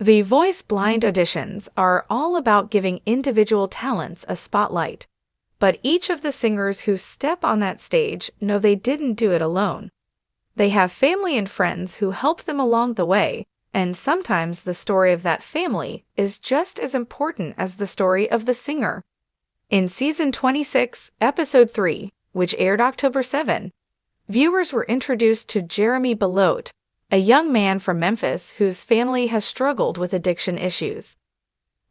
The voice blind auditions are all about giving individual talents a spotlight. But each of the singers who step on that stage know they didn't do it alone. They have family and friends who help them along the way, and sometimes the story of that family is just as important as the story of the singer. In Season 26, Episode 3, which aired October 7, viewers were introduced to Jeremy Beloate, a young man from Memphis whose family has struggled with addiction issues.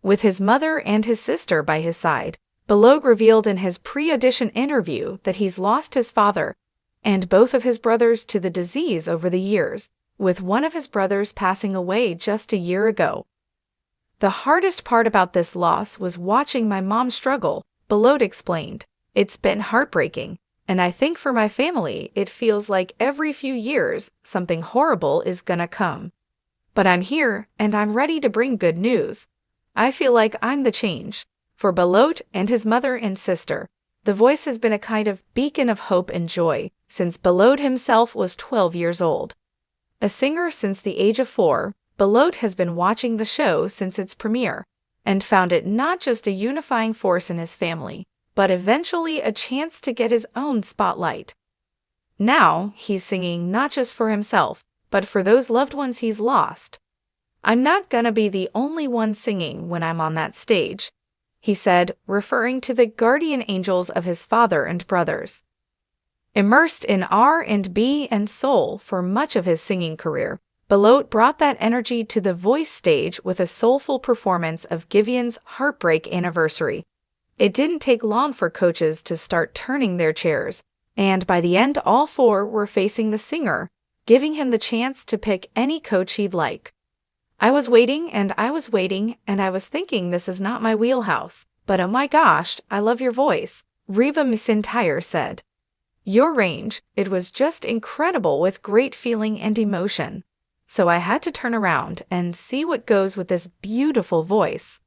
With his mother and his sister by his side, Beloate revealed in his pre-audition interview that he's lost his father and both of his brothers to the disease over the years, with one of his brothers passing away just a year ago. "The hardest part about this loss was watching my mom struggle," Beloate explained. "It's been heartbreaking, and I think for my family it feels like every few years something horrible is gonna come. But I'm here, and I'm ready to bring good news. I feel like I'm the change." For Beloate and his mother and sister, the voice has been a kind of beacon of hope and joy since Beloate himself was 12 years old. A singer since the age of 4, Beloate has been watching the show since its premiere and found it not just a unifying force in his family, but eventually a chance to get his own spotlight. Now, he's singing not just for himself, but for those loved ones he's lost. "I'm not gonna be the only one singing when I'm on that stage," he said, referring to the guardian angels of his father and brothers. Immersed in R&B and soul for much of his singing career, Beloate brought that energy to the voice stage with a soulful performance of Giveon's Heartbreak Anniversary. It didn't take long for coaches to start turning their chairs, and by the end all 4 were facing the singer, giving him the chance to pick any coach he'd like. "I was waiting and I was waiting and I was thinking this is not my wheelhouse, but oh my gosh, I love your voice," Reva McEntire said. "Your range, it was just incredible with great feeling and emotion. So I had to turn around and see what goes with this beautiful voice."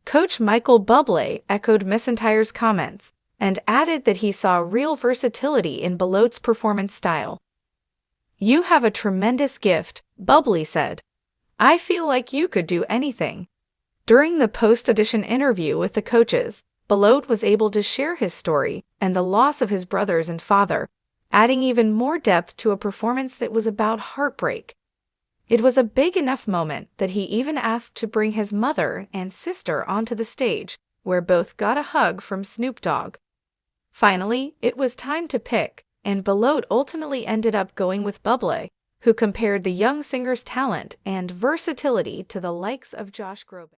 Coach Michael Bublé echoed McEntire's comments and added that he saw real versatility in Beloate's performance style. "You have a tremendous gift," Bublé said. "I feel like you could do anything." During the post-audition interview with the coaches, Beloate was able to share his story and the loss of his brothers and father, adding even more depth to a performance that was about heartbreak. It was a big enough moment that he even asked to bring his mother and sister onto the stage, where both got a hug from Snoop Dogg. Finally, it was time to pick, and Beloate ultimately ended up going with Bublé, who compared the young singer's talent and versatility to the likes of Josh Groban.